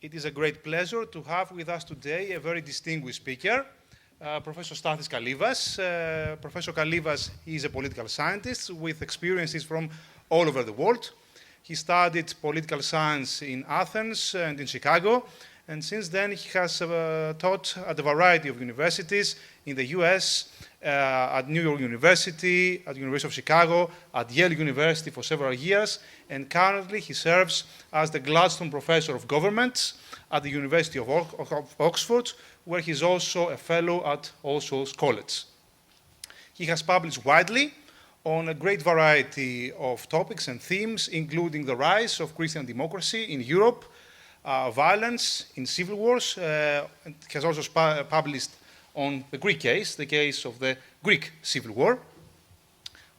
It is a great pleasure to have with us today a very distinguished speaker, Professor Stathis Kalyvas. Professor Kalyvas is a political scientist with experiences from all over the world. He studied political science in Athens and in Chicago, and since then he has taught at a variety of universities in the US, at New York University, at the University of Chicago, at Yale University for several years, and currently he serves as the Gladstone Professor of Government at the University of Oxford, where he is also a fellow at All Souls College. He has published widely on a great variety of topics and themes, including the rise of Christian democracy in Europe, violence in civil wars, and has also published on the Greek case, the case of the Greek Civil War.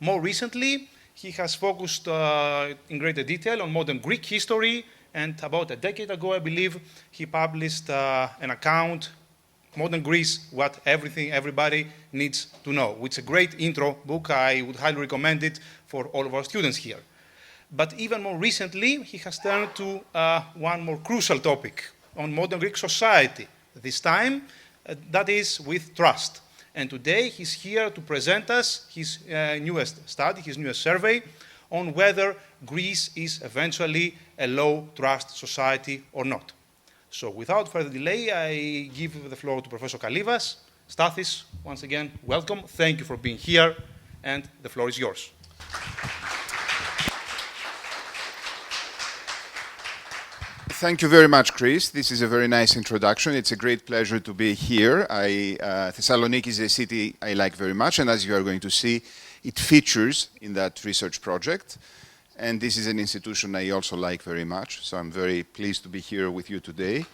More recently, he has focused in greater detail on modern Greek history, and about a decade ago, I believe, he published an account, Modern Greece, What Everybody Needs to Know, which is a great intro book. I would highly recommend it for all of our students here. But even more recently, he has turned to one more crucial topic on modern Greek society, this time that is with trust. And today he's here to present us his newest study, his newest survey on whether Greece is eventually a low-trust society or not. So without further delay, I give the floor to Professor Kalyvas. Stathis, once again, welcome. Thank you for being here, and the floor is yours. Thank you very much, Chris. This is a very nice introduction. It's a great pleasure to be here. Thessaloniki is a city I like very much, and as you are going to see, it features in that research project. And this is an institution I also like very much, so I'm very pleased to be here with you today.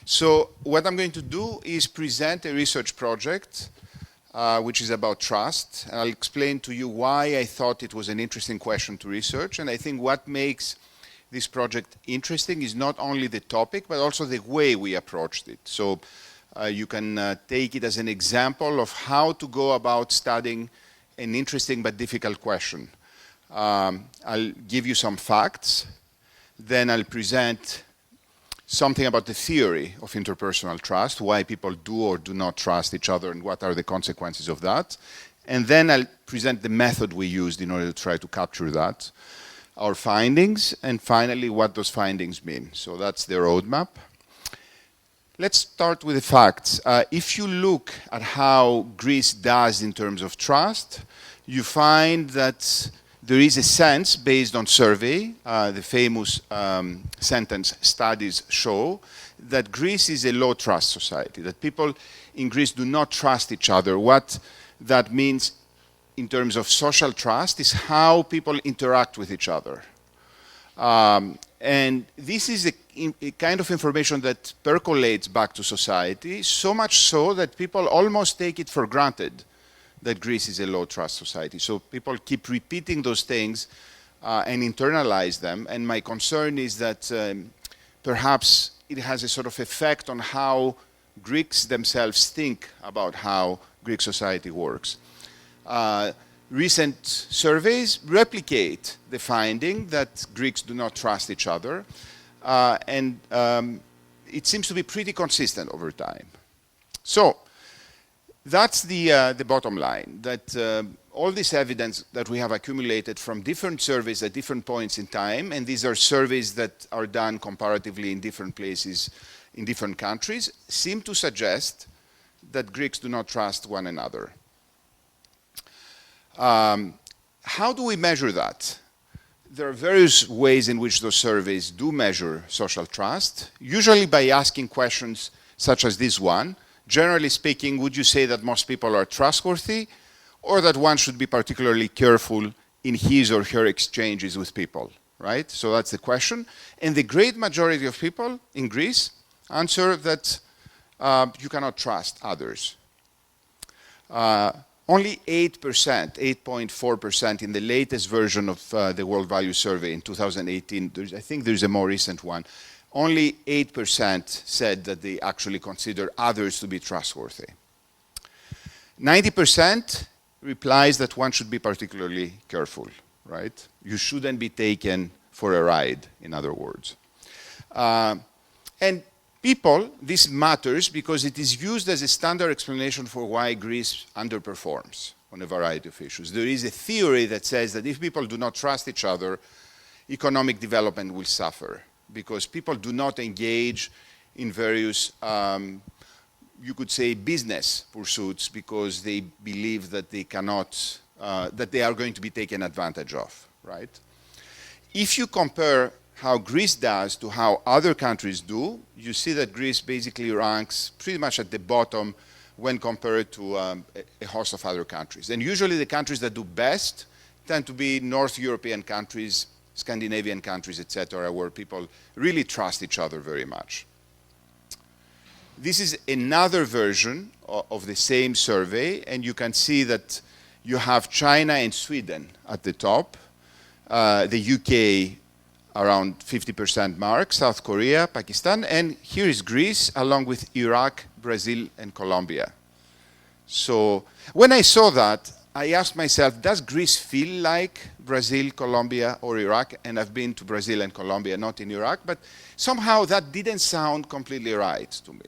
So what I'm going to do is present a research project which is about trust. And I'll explain to you why I thought it was an interesting question to research, and I think what makes this project interesting is not only the topic, but also the way we approached it. So you can take it as an example of how to go about studying an interesting but difficult question. I'll give you some facts, then I'll present something about the theory of interpersonal trust, why people do or do not trust each other and what are the consequences of that. And then I'll present the method we used in order to try to capture that, our findings, and finally what those findings mean. So that's the roadmap. Let's start with the facts. If you look at how Greece does in terms of trust, you find that there is a sense based on survey, the famous sentence studies show, that Greece is a low trust society, that people in Greece do not trust each other. What that means in terms of social trust is how people interact with each other. And this is a kind of information that percolates back to society, so much so that people almost take it for granted that Greece is a low-trust society. So people keep repeating those things and internalize them. And my concern is that perhaps it has a sort of effect on how Greeks themselves think about how Greek society works. Recent surveys replicate the finding that Greeks do not trust each other, and it seems to be pretty consistent over time. So that's the bottom line, that all this evidence that we have accumulated from different surveys at different points in time, and these are surveys that are done comparatively in different places, in different countries, seem to suggest that Greeks do not trust one another. How do we measure that? There are various ways in which those surveys do measure social trust, usually by asking questions such as this one. Generally speaking, would you say that most people are trustworthy, or that one should be particularly careful in his or her exchanges with people, right? So that's the question. And the great majority of people in Greece answer that you cannot trust others. Only 8%, 8.4% in the latest version of the World Value Survey in 2018, I think there's a more recent one, only 8% said that they actually consider others to be trustworthy. 90% replies that one should be particularly careful, right? You shouldn't be taken for a ride, in other words. And people, this matters because it is used as a standard explanation for why Greece underperforms on a variety of issues. There is a theory that says that if people do not trust each other, economic development will suffer because people do not engage in various, you could say, business pursuits because they believe that they cannot, that they are going to be taken advantage of, right? If you compare how Greece does to how other countries do, you see that Greece basically ranks pretty much at the bottom when compared to a host of other countries. And usually the countries that do best tend to be North European countries, Scandinavian countries, etc., where people really trust each other very much. This is another version of the same survey, and you can see that you have China and Sweden at the top, the UK around 50% mark, South Korea, Pakistan, and here is Greece along with Iraq, Brazil, and Colombia. So when I saw that, I asked myself, does Greece feel like Brazil, Colombia, or Iraq? And I've been to Brazil and Colombia, not in Iraq, but somehow that didn't sound completely right to me.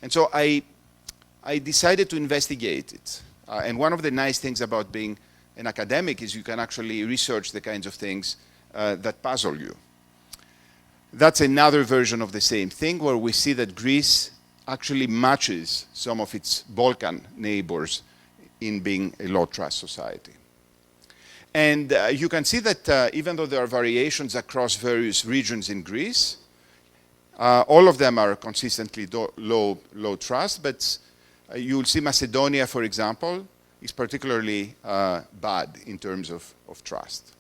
And so I decided to investigate it. And one of the nice things about being an academic is you can actually research the kinds of things that puzzle you. That's another version of the same thing where we see that Greece actually matches some of its Balkan neighbors in being a low trust society. And you can see that even though there are variations across various regions in Greece, all of them are consistently low trust, but you'll see Macedonia, for example, is particularly bad in terms of trust.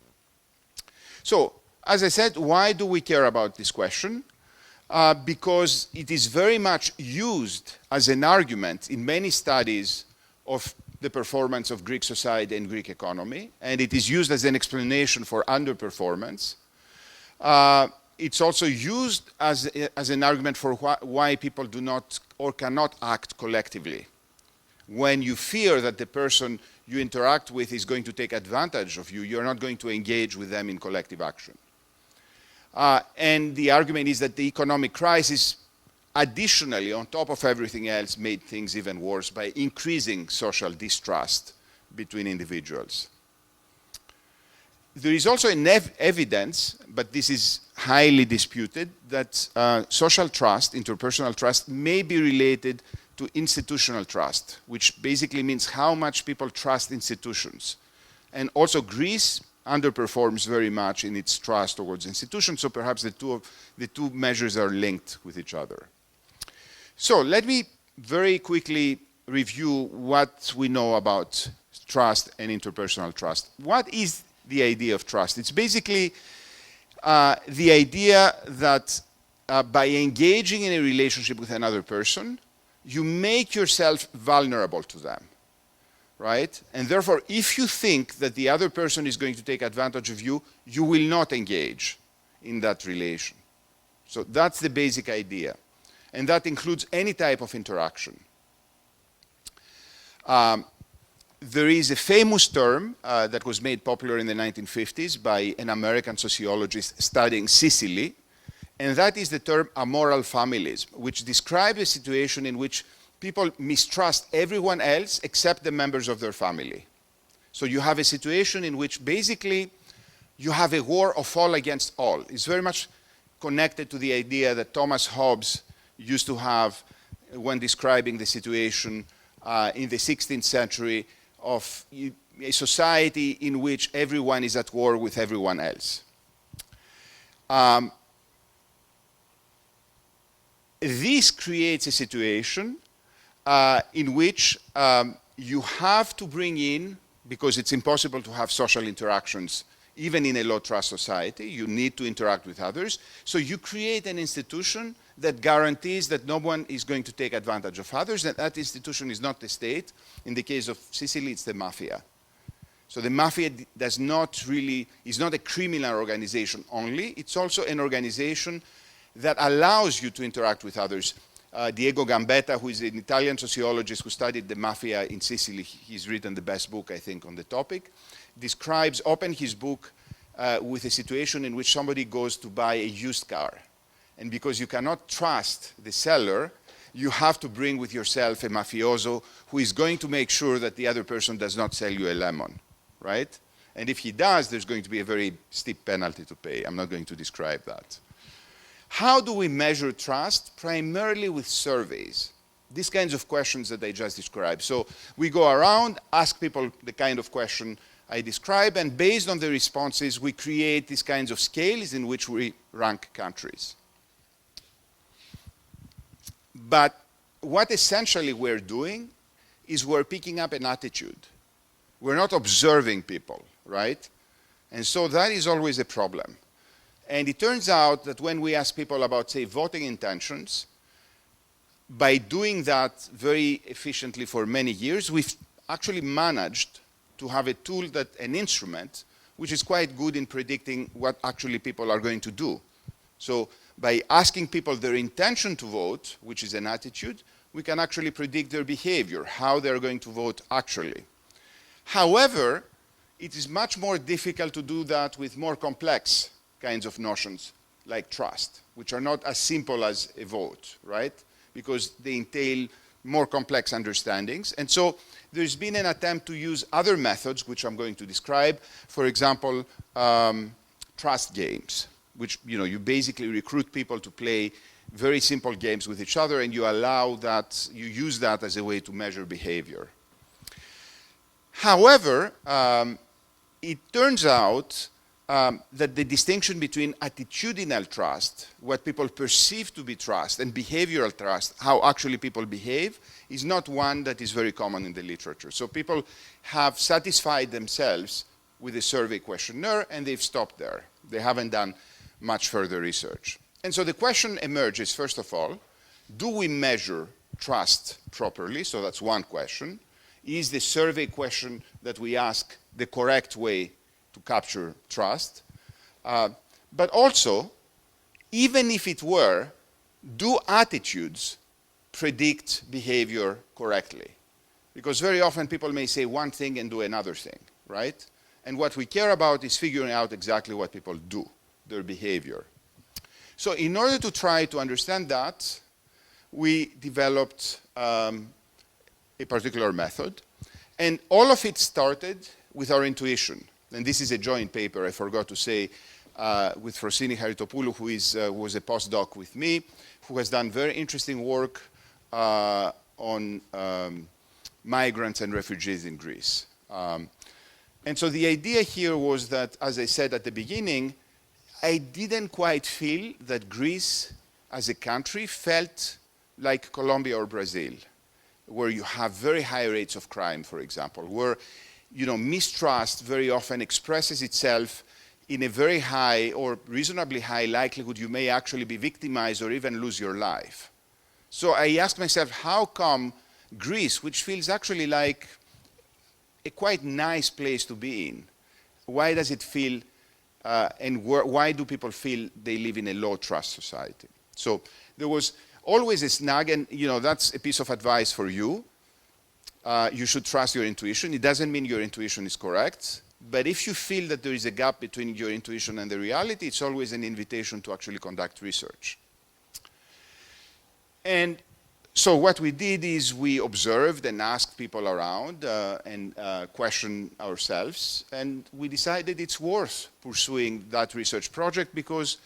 So, as I said, why do we care about this question? Because it is very much used as an argument in many studies of the performance of Greek society and Greek economy, and it is used as an explanation for underperformance. It's also used as an argument for why people do not or cannot act collectively. When you fear that the person you interact with is going to take advantage of you, you're not going to engage with them in collective action. And the argument is that the economic crisis, additionally, on top of everything else, made things even worse by increasing social distrust between individuals. There is also evidence, but this is highly disputed, that social trust, interpersonal trust, may be related to institutional trust, which basically means how much people trust institutions. And also Greece underperforms very much in its trust towards institutions, so perhaps the two measures are linked with each other. So let me very quickly review what we know about trust and interpersonal trust. What is the idea of trust? It's basically the idea that by engaging in a relationship with another person, you make yourself vulnerable to them, right? And therefore, if you think that the other person is going to take advantage of you, you will not engage in that relation. So that's the basic idea. And that includes any type of interaction. There is a famous term that was made popular in the 1950s by an American sociologist studying Sicily, and that is the term amoral familism, which describes a situation in which people mistrust everyone else except the members of their family. So you have a situation in which basically you have a war of all against all. It's very much connected to the idea that Thomas Hobbes used to have when describing the situation in the 16th century of a society in which everyone is at war with everyone else. This creates a situation in which you have to bring in, because it's impossible to have social interactions even in a low trust society, you need to interact with others, so you create an institution that guarantees that no one is going to take advantage of others, and that institution is not the state. In the case of Sicily, it's the mafia. So the mafia is not a criminal organization only, it's also an organization that allows you to interact with others. Diego Gambetta, who is an Italian sociologist who studied the mafia in Sicily, he's written the best book, I think, on the topic, opens his book with a situation in which somebody goes to buy a used car. And because you cannot trust the seller, you have to bring with yourself a mafioso who is going to make sure that the other person does not sell you a lemon, right? And if he does, there's going to be a very steep penalty to pay. I'm not going to describe that. How do we measure trust? Primarily with surveys. These kinds of questions that I just described. So we go around, ask people the kind of question I describe, and based on the responses, we create these kinds of scales in which we rank countries. But what essentially we're doing is we're picking up an attitude. We're not observing people, right? And so that is always a problem. And it turns out that when we ask people about, say, voting intentions, by doing that very efficiently for many years, we've actually managed to have a tool, an instrument, which is quite good in predicting what actually people are going to do. So by asking people their intention to vote, which is an attitude, we can actually predict their behavior, how they're going to vote actually. However, it is much more difficult to do that with more complex kinds of notions like trust, which are not as simple as a vote, right? Because they entail more complex understandings. And so there's been an attempt to use other methods, which I'm going to describe. For example, trust games, which you basically recruit people to play very simple games with each other, and you use that as a way to measure behavior. However, it turns out that the distinction between attitudinal trust, what people perceive to be trust, and behavioral trust, how actually people behave, is not one that is very common in the literature. So people have satisfied themselves with a survey questionnaire, and they've stopped there. They haven't done much further research. And so the question emerges, first of all, do we measure trust properly? So that's one question. Is the survey question that we ask the correct way to capture trust? But also, even if it were, do attitudes predict behavior correctly? Because very often people may say one thing and do another thing, right? And what we care about is figuring out exactly what people do, their behavior. So in order to try to understand that, we developed a particular method. And all of it started with our intuition. And this is a joint paper, I forgot to say, with Frosini Haritopoulou, who was a postdoc with me, who has done very interesting work on migrants and refugees in Greece. And so the idea here was that, as I said at the beginning, I didn't quite feel that Greece as a country felt like Colombia or Brazil, where you have very high rates of crime, for example, where mistrust very often expresses itself in a very high or reasonably high likelihood you may actually be victimized or even lose your life. So I asked myself, how come Greece, which feels actually like a quite nice place to be in, why does it feel, why do people feel they live in a low trust society? So there was always a snag, and that's a piece of advice for you. You should trust your intuition. It doesn't mean your intuition is correct, but if you feel that there is a gap between your intuition and the reality, it's always an invitation to actually conduct research. And so what we did is we observed and asked people around and questioned ourselves, and we decided it's worth pursuing that research project because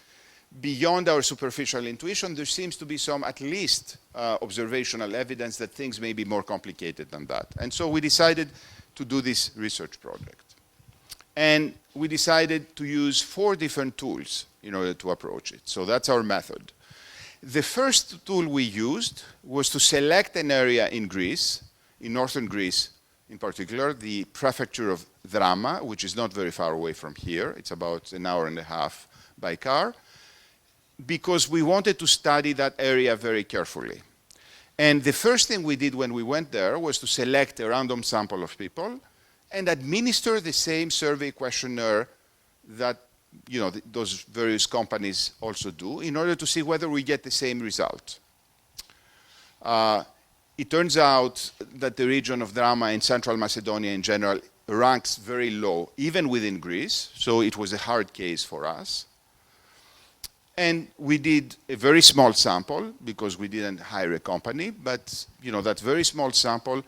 beyond our superficial intuition, there seems to be some, at least, observational evidence that things may be more complicated than that. And so we decided to do this research project. And we decided to use 4 different tools in order to approach it. So that's our method. The first tool we used was to select an area in Greece, in northern Greece in particular, the prefecture of Drama, which is not very far away from here. It's about an hour and a half by car, because we wanted to study that area very carefully. And the first thing we did when we went there was to select a random sample of people and administer the same survey questionnaire that those various companies also do in order to see whether we get the same result. It turns out that the region of Drama in Central Macedonia in general ranks very low, even within Greece, so it was a hard case for us. And we did a very small sample because we didn't hire a company, but that very small sample,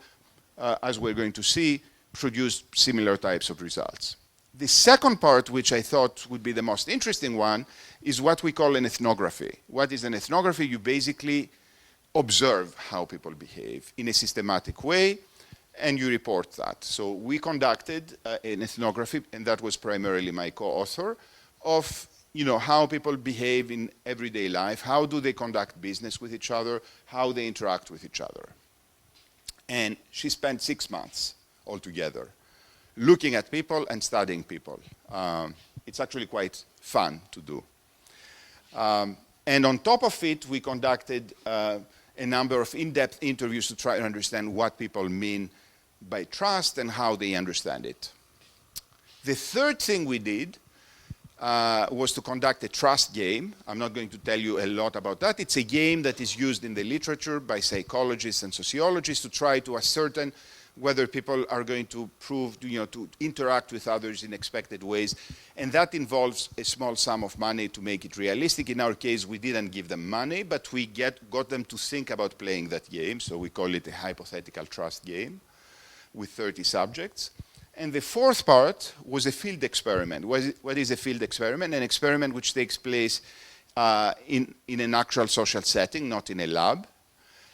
as we're going to see, produced similar types of results. The second part, which I thought would be the most interesting one, is what we call an ethnography. What is an ethnography? You basically observe how people behave in a systematic way, and you report that. So we conducted an ethnography, and that was primarily my co-author, of how people behave in everyday life, how do they conduct business with each other, how they interact with each other. And she spent 6 months altogether looking at people and studying people. It's actually quite fun to do. And on top of it, we conducted a number of in-depth interviews to try to understand what people mean by trust and how they understand it. The third thing we did was to conduct a trust game. I'm not going to tell you a lot about that. It's a game that is used in the literature by psychologists and sociologists to try to ascertain whether people are going to prove, to interact with others in expected ways. And that involves a small sum of money to make it realistic. In our case, we didn't give them money, but we got them to think about playing that game. So we call it a hypothetical trust game with 30 subjects. And the fourth part was a field experiment. What is a field experiment? An experiment which takes place in an actual social setting, not in a lab.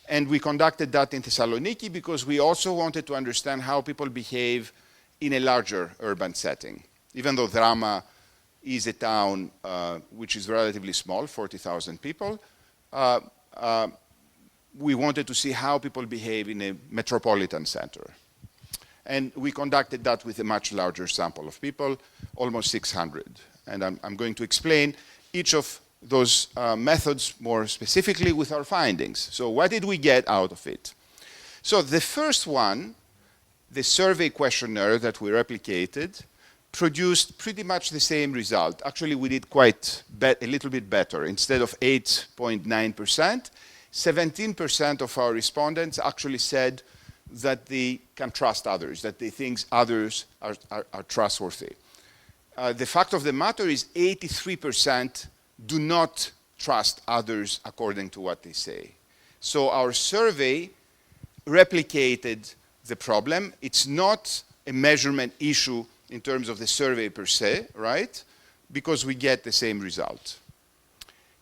And we conducted that in Thessaloniki because we also wanted to understand how people behave in a larger urban setting. Even though Drama is a town which is relatively small, 40,000 people, we wanted to see how people behave in a metropolitan center. And we conducted that with a much larger sample of people, almost 600. And I'm going to explain each of those methods more specifically with our findings. So what did we get out of it? So the first one, the survey questionnaire that we replicated, produced pretty much the same result. Actually, we did a little bit better. Instead of 8.9%, 17% of our respondents actually said that they can trust others, that they think others are trustworthy. The fact of the matter is 83% do not trust others according to what they say. So our survey replicated the problem. It's not a measurement issue in terms of the survey per se, right? Because we get the same result.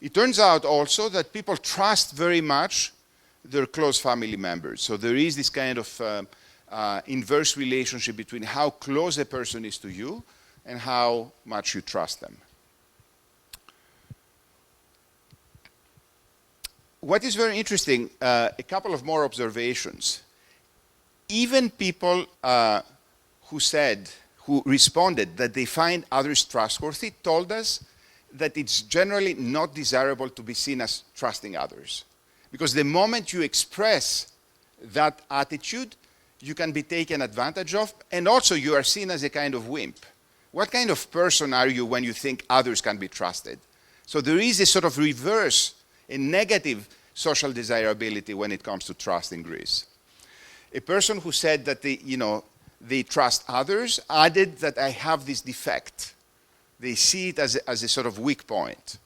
It turns out also that people trust very much their close family members. So there is this kind of inverse relationship between how close a person is to you and how much you trust them. What is very interesting, a couple of more observations. Even people who responded that they find others trustworthy told us that it's generally not desirable to be seen as trusting others. Because the moment you express that attitude, you can be taken advantage of, and also you are seen as a kind of wimp. What kind of person are you when you think others can be trusted? So there is a sort of reverse, a negative social desirability when it comes to trust in Greece. A person who said that they trust others added that I have this defect. They see it as a sort of weak point.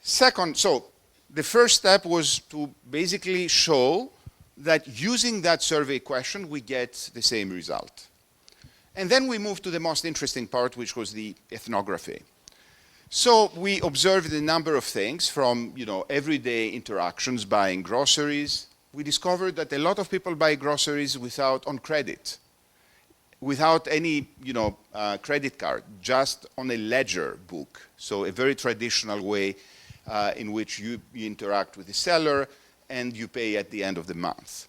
Second, so the first step was to basically show that using that survey question, we get the same result. And then we moved to the most interesting part, which was the ethnography. So we observed a number of things from everyday interactions, buying groceries. We discovered that a lot of people buy groceries on credit, without any credit card, just on a ledger book. So a very traditional way in which you interact with the seller and you pay at the end of the month.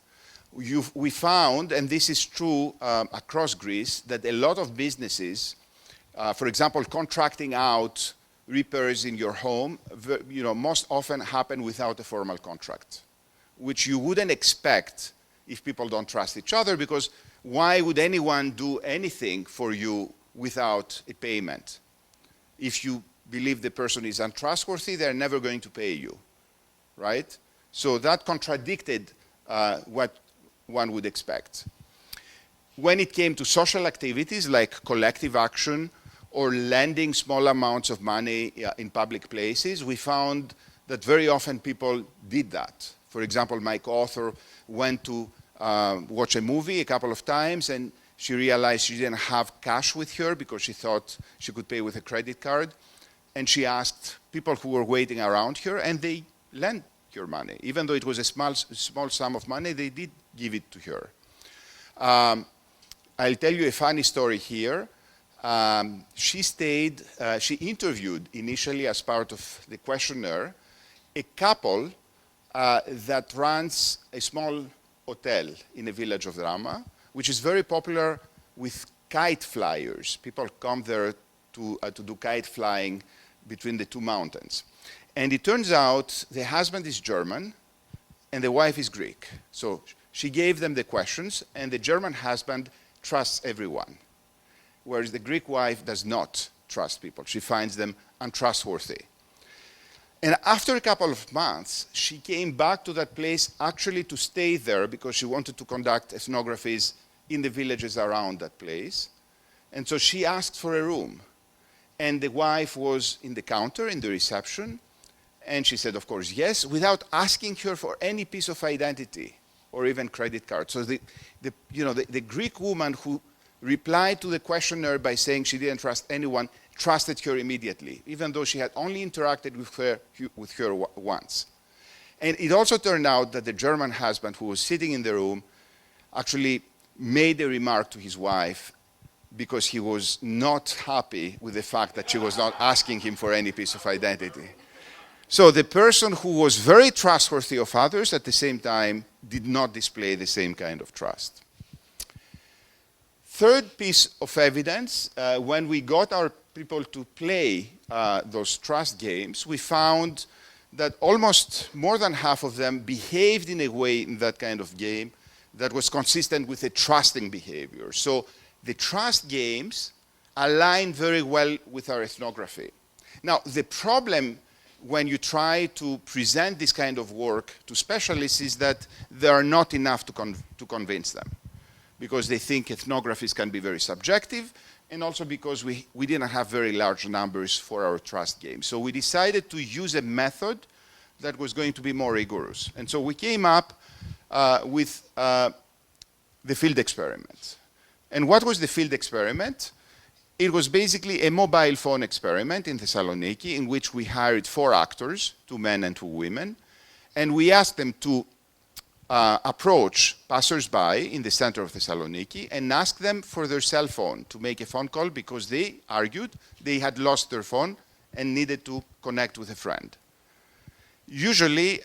We found, and this is true across Greece, that a lot of businesses, for example, contracting out repairs in your home, most often happen without a formal contract, which you wouldn't expect if people don't trust each other, because why would anyone do anything for you without a payment? If you believe the person is untrustworthy, they're never going to pay you, right? So that contradicted what one would expect. When it came to social activities like collective action or lending small amounts of money in public places, we found that very often people did that. For example, my co-author went to watch a movie a couple of times, and she realized she didn't have cash with her because she thought she could pay with a credit card. And she asked people who were waiting around her, and they lent her money. Even though it was a small sum of money, they did give it to her. I'll tell you a funny story here. She interviewed initially as part of the questionnaire a couple that runs a small hotel in the village of Drama, which is very popular with kite flyers. People come there to do kite flying between the two mountains. And it turns out the husband is German and the wife is Greek. So she gave them the questions, and the German husband trusts everyone, whereas the Greek wife does not trust people. She finds them untrustworthy. And after a couple of months, she came back to that place actually to stay there because she wanted to conduct ethnographies in the villages around that place. And so she asked for a room. And the wife was in the counter, in the reception, and she said, of course, yes, without asking her for any piece of identity or even credit card. So the Greek woman who replied to the questionnaire by saying she didn't trust anyone trusted her immediately, even though she had only interacted with her once. And it also turned out that the German husband who was sitting in the room actually made a remark to his wife because he was not happy with the fact that she was not asking him for any piece of identity. So the person who was very trustworthy of others at the same time did not display the same kind of trust. Third piece of evidence, when we got our people to play those trust games, we found that almost more than half of them behaved in a way in that kind of game that was consistent with a trusting behavior. So the trust games align very well with our ethnography. Now, the problem when you try to present this kind of work to specialists is that there are not enough to convince them, because they think ethnographies can be very subjective, and also because we didn't have very large numbers for our trust games. So we decided to use a method that was going to be more rigorous. And so we came up with the field experiment. And what was the field experiment? It was basically a mobile phone experiment in Thessaloniki in which we hired 4 actors, 2 men and 2 women, and we asked them to approach passers-by in the center of Thessaloniki and ask them for their cell phone to make a phone call because they argued they had lost their phone and needed to connect with a friend. Usually,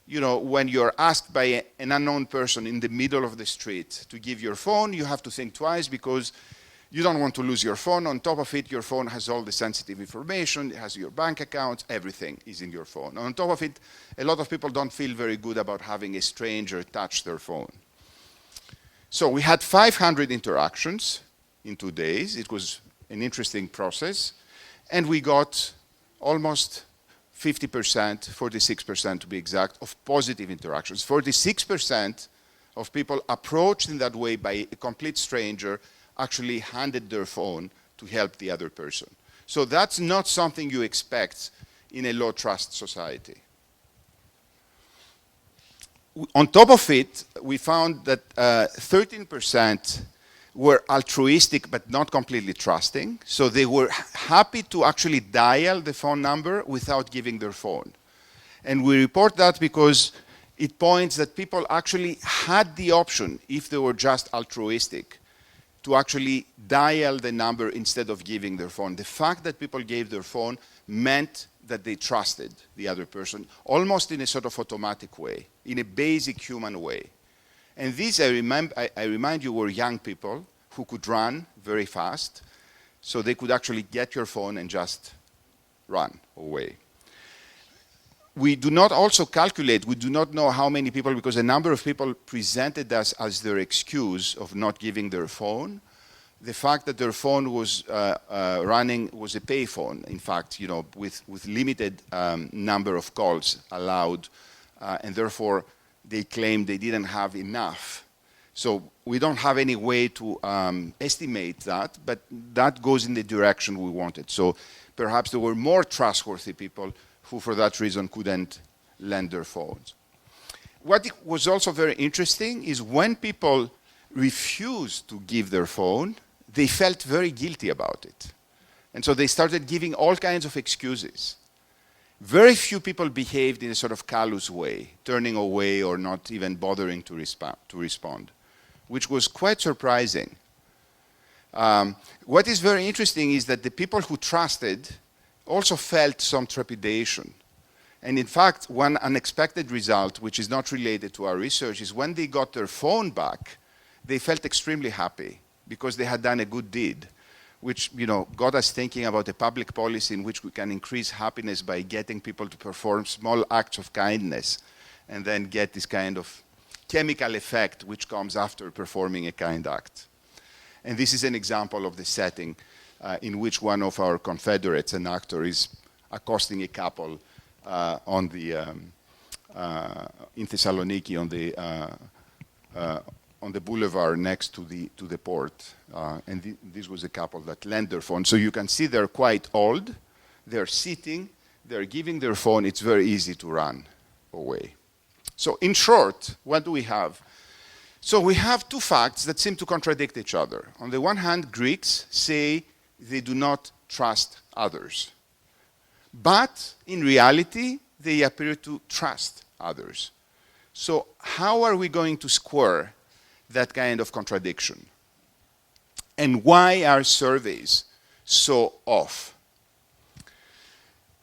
when you're asked by an unknown person in the middle of the street to give your phone, you have to think twice because you don't want to lose your phone. On top of it, your phone has all the sensitive information. It has your bank account. Everything is in your phone. On top of it, a lot of people don't feel very good about having a stranger touch their phone. So we had 500 interactions in 2 days. It was an interesting process. And we got almost 50%, 46% to be exact, of positive interactions. 46% of people approached in that way by a complete stranger actually handed their phone to help the other person. So that's not something you expect in a low-trust society. On top of it, we found that 13% were altruistic but not completely trusting. So they were happy to actually dial the phone number without giving their phone. And we report that because it points that people actually had the option, if they were just altruistic, to actually dial the number instead of giving their phone. The fact that people gave their phone meant that they trusted the other person, almost in a sort of automatic way, in a basic human way. And these, I remind you, were young people who could run very fast, so they could actually get your phone and just run away. We do not also calculate, we do not know how many people, because a number of people presented us as their excuse of not giving their phone. The fact that their phone was running was a pay phone, in fact, with limited number of calls allowed, and therefore they claimed they didn't have enough. So we don't have any way to estimate that, but that goes in the direction we wanted. So perhaps there were more trustworthy people who, for that reason, couldn't lend their phones. What was also very interesting is when people refused to give their phone, they felt very guilty about it. And so they started giving all kinds of excuses. Very few people behaved in a sort of callous way, turning away or not even bothering to respond, which was quite surprising. What is very interesting is that the people who trusted also felt some trepidation. And in fact, one unexpected result, which is not related to our research, is when they got their phone back, they felt extremely happy because they had done a good deed, which got us thinking about a public policy in which we can increase happiness by getting people to perform small acts of kindness and then get this kind of chemical effect which comes after performing a kind act. And this is an example of the setting in which one of our confederates, an actor, is accosting a couple in Thessaloniki on the boulevard next to the port. And this was a couple that lent their phone. So you can see they're quite old. They're sitting. They're giving their phone. It's very easy to run away. So in short, what do we have? So we have two facts that seem to contradict each other. On the one hand, Greeks say they do not trust others. But in reality, they appear to trust others. So how are we going to square that kind of contradiction? And why are surveys so off?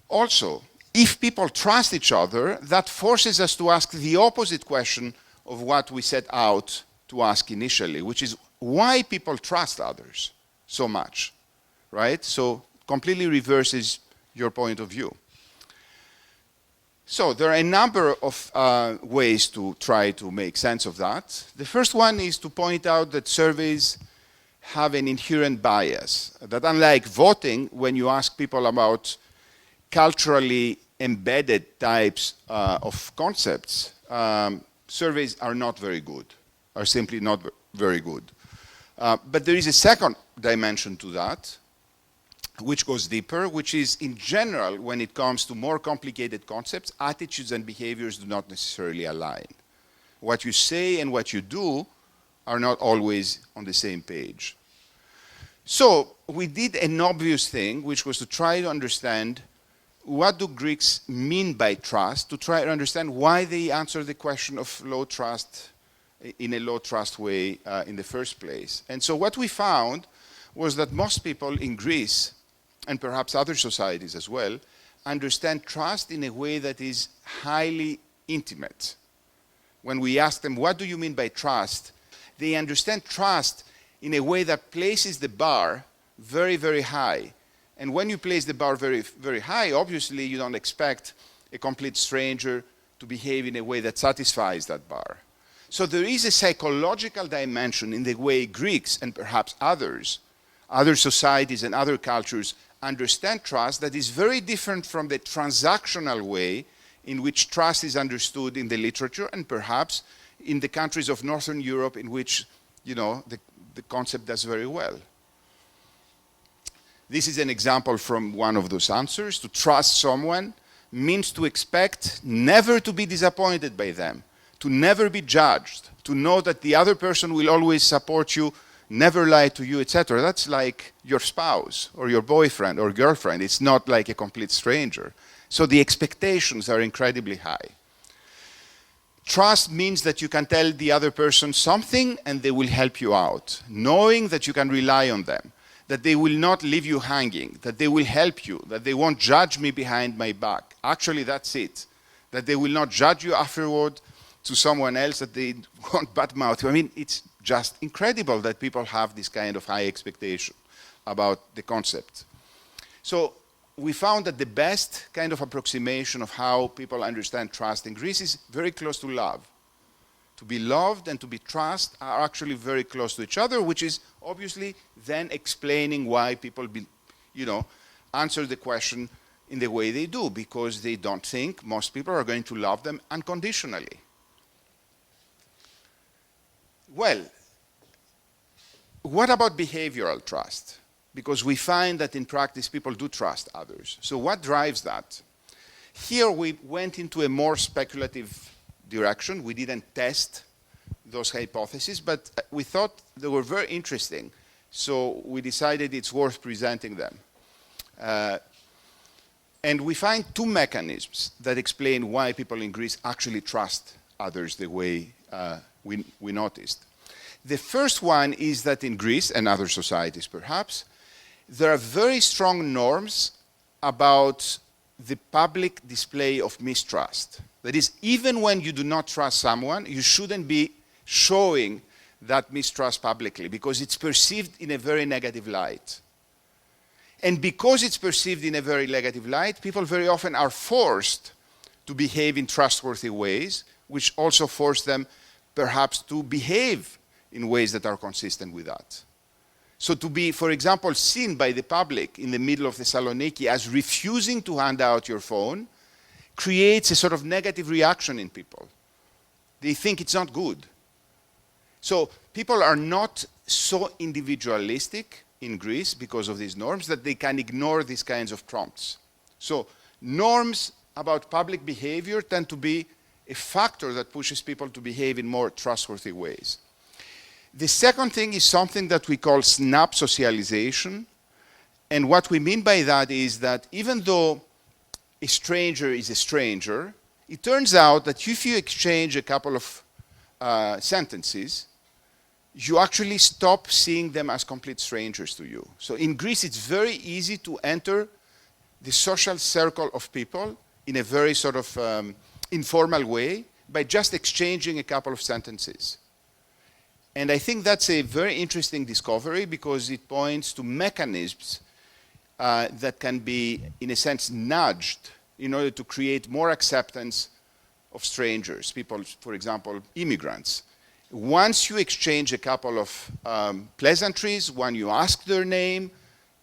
Also, if people trust each other, that forces us to ask the opposite question of what we set out to ask initially, which is why people trust others so much, right? So completely reverses your point of view. So there are a number of ways to try to make sense of that. The first one is to point out that surveys have an inherent bias, that unlike voting, when you ask people about culturally embedded types of concepts, surveys are not very good, are simply not very good. But there is a second dimension to that, which goes deeper, which is, in general, when it comes to more complicated concepts, attitudes and behaviors do not necessarily align. What you say and what you do are not always on the same page. So we did an obvious thing, which was to try to understand what do Greeks mean by trust, to try to understand why they answer the question of low trust in a low trust way in the first place. And so what we found was that most people in Greece, and perhaps other societies as well, understand trust in a way that is highly intimate. When we ask them, what do you mean by trust? They understand trust in a way that places the bar very, very high. And when you place the bar very, very high, obviously you don't expect a complete stranger to behave in a way that satisfies that bar. So there is a psychological dimension in the way Greeks and perhaps others, other societies and other cultures understand trust that is very different from the transactional way in which trust is understood in the literature and perhaps in the countries of Northern Europe in which, the concept does very well. This is an example from one of those answers. To trust someone means to expect never to be disappointed by them, to never be judged, to know that the other person will always support you, never lie to you, etc. That's like your spouse or your boyfriend or girlfriend. It's not like a complete stranger. So the expectations are incredibly high. Trust means that you can tell the other person something and they will help you out, knowing that you can rely on them, that they will not leave you hanging, that they will help you, that they won't judge me behind my back. Actually, that's it. That they will not judge you afterward to someone else, that they won't badmouth you. I mean, it's just incredible that people have this kind of high expectation about the concept. So we found that the best kind of approximation of how people understand trust in Greece is very close to love. To be loved and to be trusted are actually very close to each other, which is obviously then explaining why people answer the question in the way they do, because they don't think most people are going to love them unconditionally. Well, what about behavioral trust? Because we find that in practice people do trust others. So what drives that? Here we went into a more speculative direction. We didn't test those hypotheses, but we thought they were very interesting. So we decided it's worth presenting them. And we find two mechanisms that explain why people in Greece actually trust others the way we noticed. The first one is that in Greece, and other societies perhaps, there are very strong norms about the public display of mistrust. That is, even when you do not trust someone, you shouldn't be showing that mistrust publicly because it's perceived in a very negative light. And because it's perceived in a very negative light, people very often are forced to behave in trustworthy ways, which also force them perhaps to behave in ways that are consistent with that. So to be, for example, seen by the public in the middle of Thessaloniki as refusing to hand out your phone creates a sort of negative reaction in people. They think it's not good. So people are not so individualistic in Greece because of these norms that they can ignore these kinds of prompts. So norms about public behavior tend to be a factor that pushes people to behave in more trustworthy ways. The second thing is something that we call snap socialization. And what we mean by that is that even though a stranger is a stranger, it turns out that if you exchange a couple of sentences, you actually stop seeing them as complete strangers to you. So in Greece, it's very easy to enter the social circle of people in a very sort of informal way by just exchanging a couple of sentences. And I think that's a very interesting discovery because it points to mechanisms that can be, in a sense, nudged in order to create more acceptance of strangers, people, for example, immigrants. Once you exchange a couple of pleasantries, when you ask their name,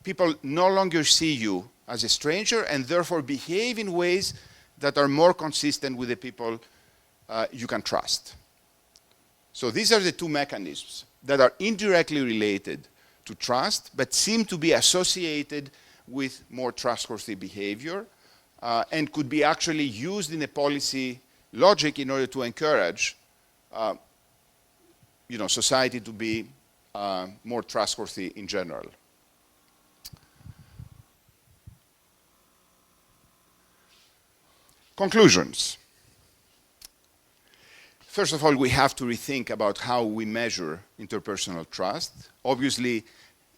people no longer see you as a stranger and therefore behave in ways that are more consistent with the people you can trust. So these are the two mechanisms that are indirectly related to trust, but seem to be associated with more trustworthy behavior and could be actually used in a policy logic in order to encourage society to be more trustworthy in general. Conclusions. First of all, we have to rethink about how we measure interpersonal trust. Obviously,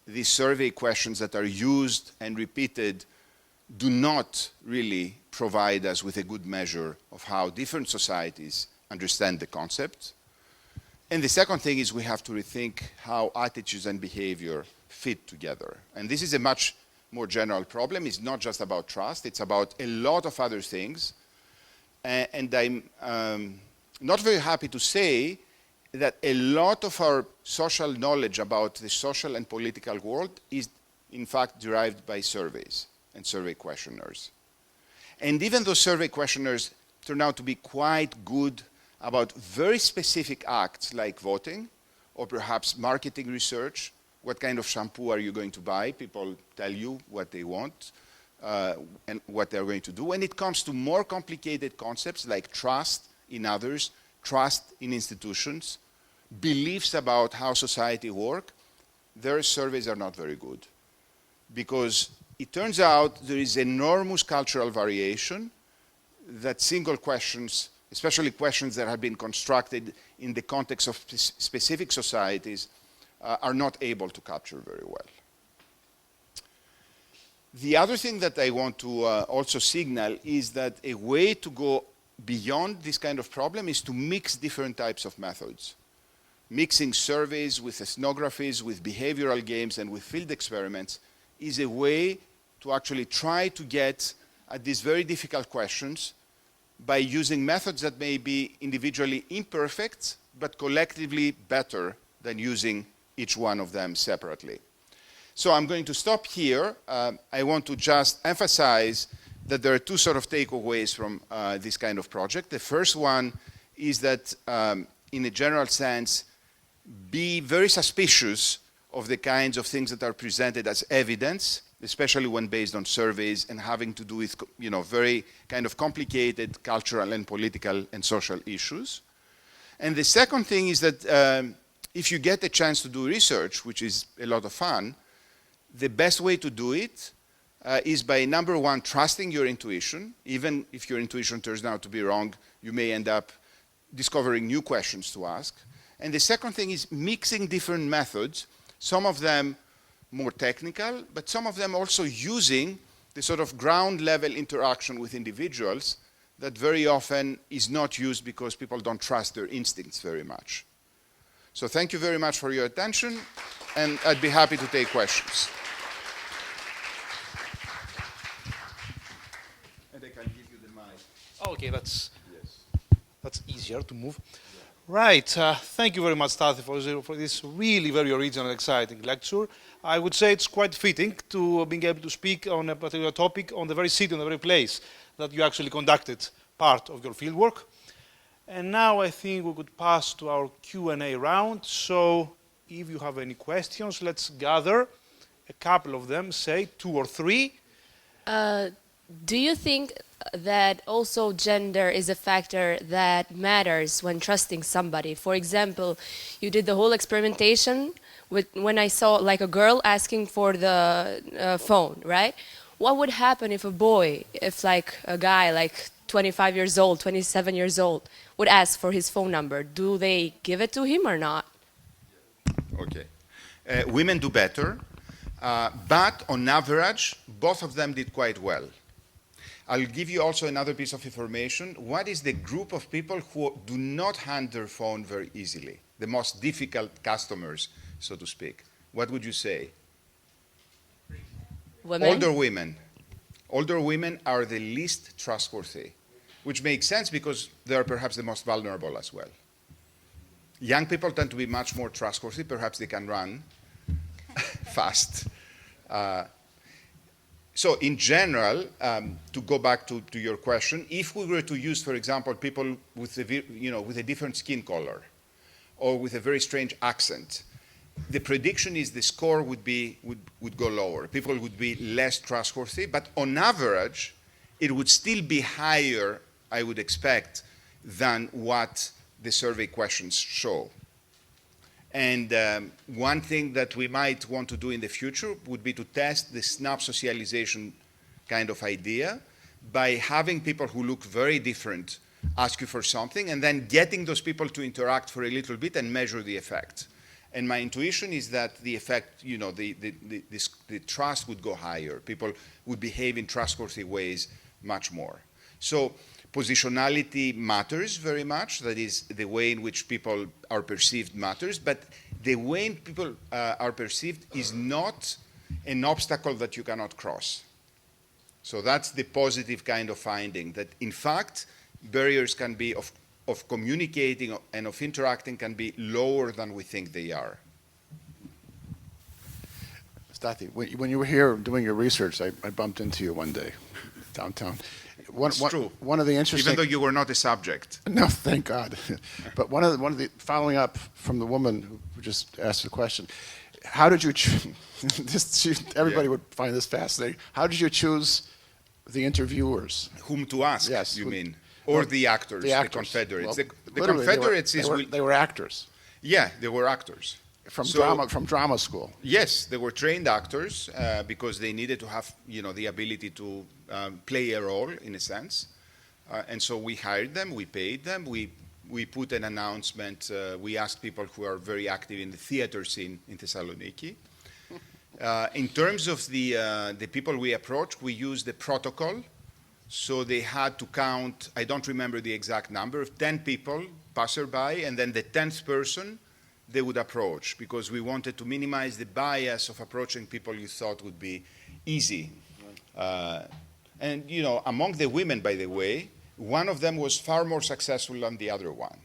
these survey questions that are used and repeated do not really provide us with a good measure of how different societies understand the concept. And the second thing is we have to rethink how attitudes and behavior fit together. And this is a much more general problem. It's not just about trust. It's about a lot of other things. And I'm not very happy to say that a lot of our social knowledge about the social and political world is in fact derived by surveys and survey questionnaires. And even those survey questionnaires turn out to be quite good about very specific acts like voting or perhaps marketing research. What kind of shampoo are you going to buy? People tell you what they want and what they're going to do. When it comes to more complicated concepts like trust in others, trust in institutions, beliefs about how society works, their surveys are not very good. Because it turns out there is enormous cultural variation that single questions, especially questions that have been constructed in the context of specific societies, are not able to capture very well. The other thing that I want to also signal is that a way to go beyond this kind of problem is to mix different types of methods. Mixing surveys with ethnographies, with behavioral games, and with field experiments is a way to actually try to get at these very difficult questions by using methods that may be individually imperfect, but collectively better than using each one of them separately. So I'm going to stop here. I want to just emphasize that there are two sort of takeaways from this kind of project. The first one is that, in a general sense, be very suspicious of the kinds of things that are presented as evidence, especially when based on surveys and having to do with, very kind of complicated cultural and political and social issues. And the second thing is that if you get a chance to do research, which is a lot of fun, the best way to do it is by, number one, trusting your intuition. Even if your intuition turns out to be wrong, you may end up discovering new questions to ask. And the second thing is mixing different methods, some of them more technical, but some of them also using the sort of ground level interaction with individuals that very often is not used because people don't trust their instincts very much. So thank you very much for your attention, and I'd be happy to take questions. And I can give you the mic. Okay, that's easier to move. Right, thank you very much, Stathis, for this really very original and exciting lecture. I would say it's quite fitting to being able to speak on a particular topic on the very city, on the very place that you actually conducted part of your fieldwork. And now I think we could pass to our Q&A round. So if you have any questions, let's gather a couple of them, say 2 or 3. Do you think that also gender is a factor that matters when trusting somebody? For example, you did the whole experimentation when I saw like a girl asking for the phone, right? What would happen if if like a guy like 25 years old, 27 years old would ask for his phone number? Do they give it to him or not? Okay. Women do better, but on average, both of them did quite well. I'll give you also another piece of information. What is the group of people who do not hand their phone very easily? The most difficult customers, so to speak. What would you say? Women? Older women. Older women are the least trustworthy, which makes sense because they are perhaps the most vulnerable as well. Young people tend to be much more trustworthy. Perhaps they can run fast. So in general, to go back to your question, if we were to use, for example, people with a different skin color or with a very strange accent, the prediction is the score would go lower. People would be less trustworthy, but on average, it would still be higher, I would expect, than what the survey questions show. And one thing that we might want to do in the future would be to test the snap socialization kind of idea by having people who look very different ask you for something and then getting those people to interact for a little bit and measure the effect. And my intuition is that the effect, the trust would go higher. People would behave in trustworthy ways much more. So positionality matters very much. That is, the way in which people are perceived matters. But the way in people are perceived is not an obstacle that you cannot cross. So that's the positive kind of finding, that in fact, barriers can be of communicating and of interacting can be lower than we think they are. Stathis, when you were here doing your research, I bumped into you one day downtown. It's true. One of the interesting, even though you were not a subject. No, thank God. But one of the following up from the woman who just asked the question, how did you everybody would find this fascinating. How did you choose the interviewers? Whom to ask, yes, you mean? Or the actors, the Confederates. Well, the Confederates they were actors. Yeah, they were actors. From drama school. Yes, they were trained actors because they needed to have, the ability to play a role in a sense. And so we hired them, we paid them, we put an announcement, we asked people who are very active in the theater scene in Thessaloniki. In terms of the people we approached, we used the protocol. So they had to count, I don't remember the exact number, of 10 people, passerby, and then the 10th person they would approach, because we wanted to minimize the bias of approaching people you thought would be easy. And, among the women, by the way, one of them was far more successful than the other one.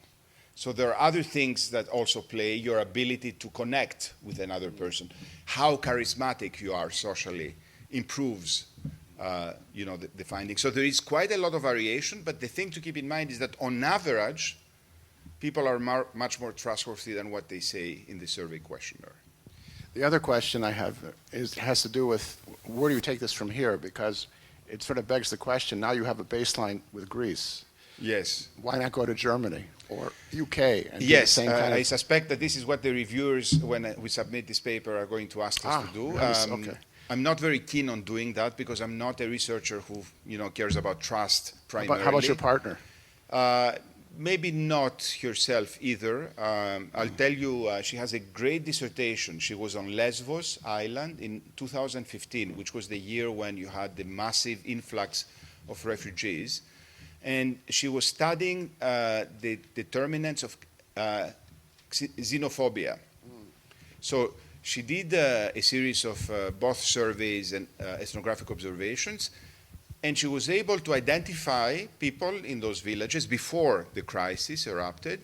So there are other things that also play, your ability to connect with another person. How charismatic you are socially improves the findings. So there is quite a lot of variation, but the thing to keep in mind is that on average, people are much more trustworthy than what they say in the survey questionnaire. The other question I have has to do with where do you take this from here? Because it sort of begs the question, now you have a baseline with Greece. Yes. Why not go to Germany or UK and do the Yes, same kind I of... suspect that this is what the reviewers, when we submit this paper, are going to ask us to do. Okay. I'm not very keen on doing that because I'm not a researcher who, cares about trust primarily. How about your partner? Maybe not herself either. I'll tell you, she has a great dissertation. She was on Lesbos Island in 2015, which was the year when you had the massive influx of refugees. And she was studying the determinants of xenophobia. So she did a series of both surveys and ethnographic observations, and she was able to identify people in those villages before the crisis erupted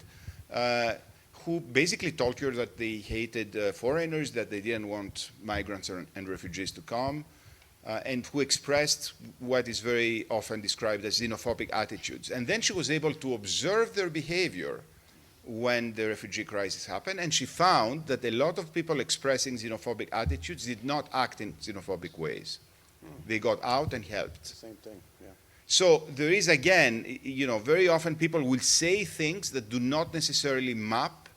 who basically told her that they hated foreigners, that they didn't want migrants and refugees to come, and who expressed what is very often described as xenophobic attitudes. And then she was able to observe their behavior when the refugee crisis happened, and she found that a lot of people expressing xenophobic attitudes did not act in xenophobic ways. They got out and helped. Same thing, yeah. So there is, again, very often people will say things that do not necessarily map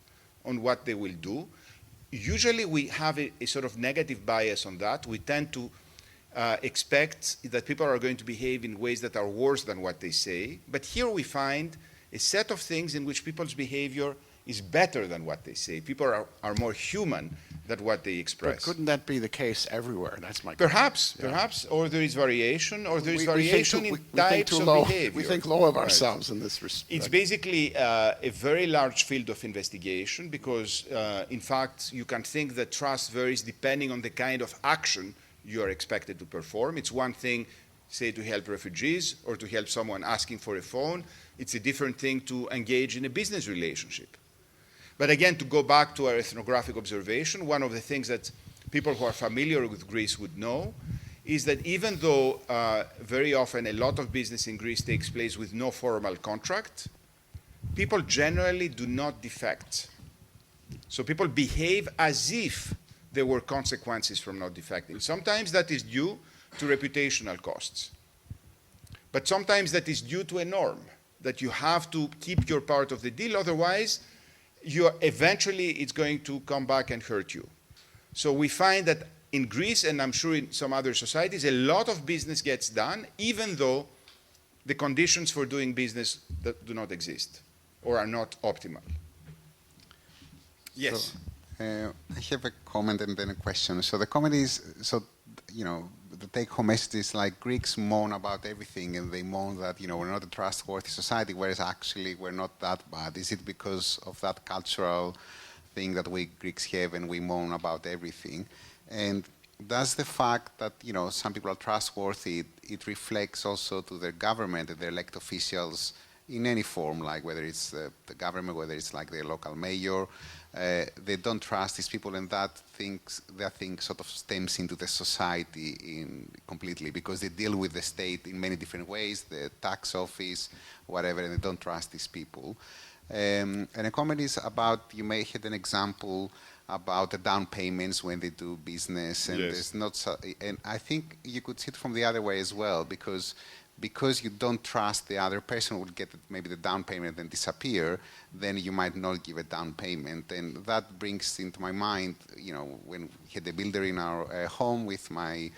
on what they will do. Usually we have a sort of negative bias on that. We tend to expect that people are going to behave in ways that are worse than what they say. But here we find a set of things in which people's behavior is better than what they say. People are more human than what they express. But couldn't that be the case everywhere? That's my Perhaps, Yeah. perhaps, or there is variation, or there is We think variation too- in we think types too of low. behavior. We think low of Right. ourselves in this respect. It's basically a very large field of investigation because, in fact, you can think that trust varies depending on the kind of action you are expected to perform. It's one thing, say, to help refugees or to help someone asking for a phone. It's a different thing to engage in a business relationship. But again, to go back to our ethnographic observation, one of the things that people who are familiar with Greece would know is that even though very often a lot of business in Greece takes place with no formal contract, people generally do not defect. So people behave as if there were consequences from not defecting. Sometimes that is due to reputational costs. But sometimes that is due to a norm, that you have to keep your part of the deal, otherwise eventually it's going to come back and hurt you. So we find that in Greece, and I'm sure in some other societies, a lot of business gets done, even though the conditions for doing business that do not exist or are not optimal. Yes. So, I have a comment and then a question. So the comment is, the take-home message is like Greeks moan about everything, and they moan that we're not a trustworthy society, whereas actually we're not that bad. Is it because of that cultural thing that we Greeks have, and we moan about everything? And does the fact that some people are trustworthy, it reflects also to their government and their elected officials in any form, like whether it's the government, whether it's like their local mayor? They don't trust these people, and that thing sort of stems into the society completely, because they deal with the state in many different ways, the tax office, whatever, and they don't trust these people. And a comment is about, you may have an example about the down payments when they do business, and Yes. there's not and I think you could see it from the other way as well, because you don't trust the other person will get maybe the down payment and disappear, then you might not give a down payment. And that brings into my mind, when we had a builder in our home with my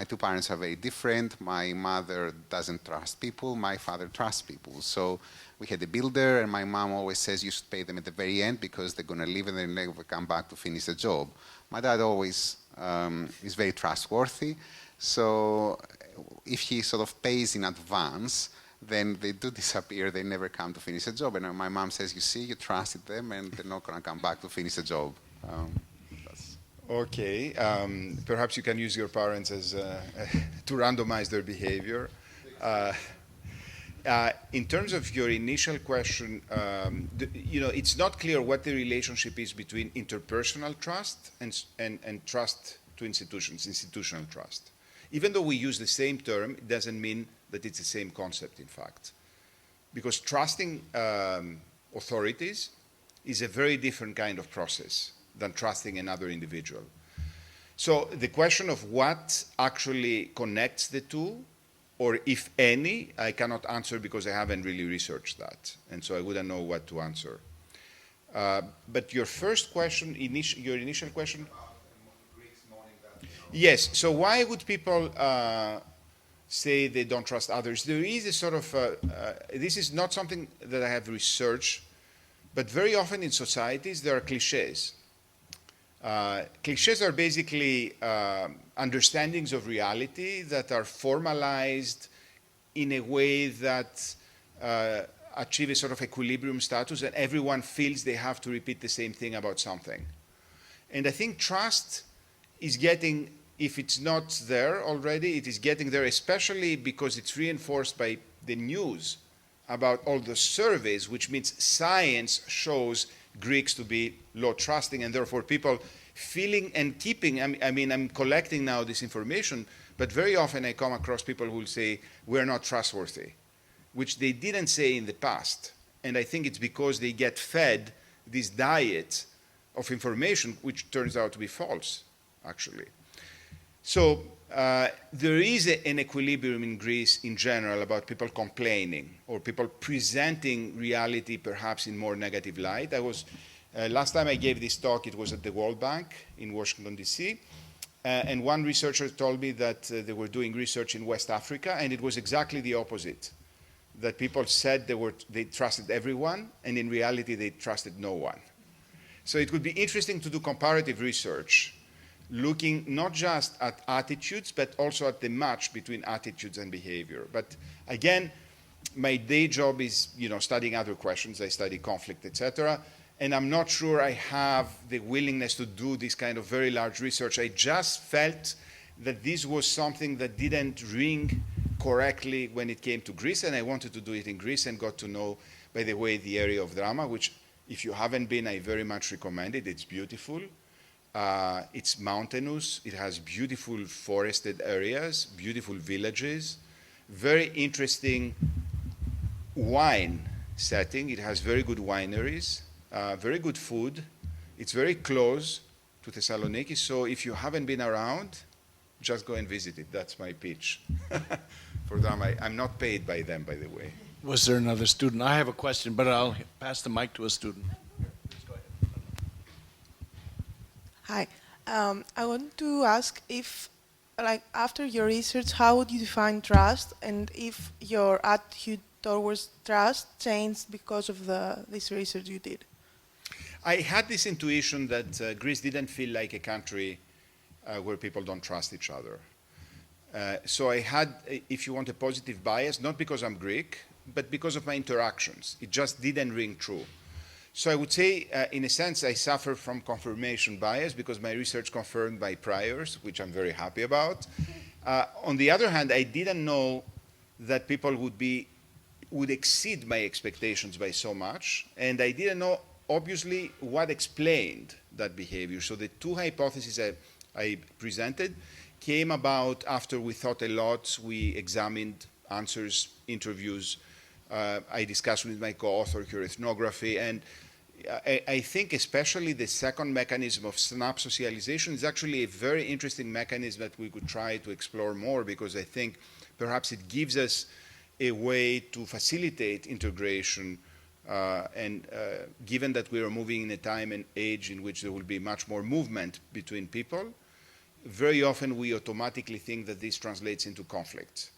two parents are very different. My mother doesn't trust people, my father trusts people. So we had a builder, and my mom always says you should pay them at the very end because they're going to leave and they'll never come back to finish the job. My dad always is very trustworthy. So if he sort of pays in advance, then they do disappear. They never come to finish the job. And my mom says, you see, you trusted them, and they're not going to come back to finish the job. Okay. Perhaps you can use your parents as to randomize their behavior. In terms of your initial question, it's not clear what the relationship is between interpersonal trust and trust to institutions, institutional trust. Even though we use the same term, it doesn't mean that it's the same concept, in fact. Because trusting authorities is a very different kind of process than trusting another individual. So the question of what actually connects the two, or if any, I cannot answer because I haven't really researched that, and so I wouldn't know what to answer. But your first question, your initial question? Yes, so why would people say they don't trust others? There is a sort of, this is not something that I have researched, but very often in societies there are cliches. Cliches are basically understandings of reality that are formalized in a way that achieve a sort of equilibrium status, and everyone feels they have to repeat the same thing about something. And I think trust is getting, if it's not there already, it is getting there, especially because it's reinforced by the news about all the surveys, which means science shows Greeks to be low trusting, and therefore people feeling and keeping, I mean, I'm collecting now this information, but very often I come across people who will say, we're not trustworthy, which they didn't say in the past. And I think it's because they get fed this diet of information, which turns out to be false, actually. So there is an equilibrium in Greece in general about people complaining or people presenting reality perhaps in more negative light. I was, last time I gave this talk, it was at the World Bank in Washington, D.C., and one researcher told me that they were doing research in West Africa, and it was exactly the opposite, that people said they trusted everyone, and in reality they trusted no one. So it would be interesting to do comparative research, looking not just at attitudes, but also at the match between attitudes and behavior. But again, my day job is, studying other questions. I study conflict, etc. And I'm not sure I have the willingness to do this kind of very large research. I just felt that this was something that didn't ring correctly when it came to Greece, and I wanted to do it in Greece and got to know, by the way, the area of drama, which if you haven't been, I very much recommend it. It's beautiful. It's mountainous. It has beautiful forested areas, beautiful villages, very interesting wine setting. It has very good wineries, very good food. It's very close to Thessaloniki, so if you haven't been around, just go and visit it. That's my pitch for drama. I'm not paid by them, by the way. Was there another student? I have a question, but I'll pass the mic to a student. Hi. I want to ask if, after your research, how would you define trust, and if your attitude towards trust changed because of this research you did? I had this intuition that Greece didn't feel like a country where people don't trust each other. So I had, if you want, a positive bias, not because I'm Greek, but because of my interactions. It just didn't ring true. So I would say, in a sense, I suffer from confirmation bias because my research confirmed my priors, which I'm very happy about. On the other hand, I didn't know that people would exceed my expectations by so much, and I didn't know, obviously, what explained that behavior. So the two hypotheses I presented came about after we thought a lot. We examined answers, interviews. I discussed with my co-author her ethnography, and I think especially the second mechanism of snap socialization is actually a very interesting mechanism that we could try to explore more, because I think perhaps it gives us a way to facilitate integration, and given that we are moving in a time and age in which there will be much more movement between people, very often we automatically think that this translates into conflict.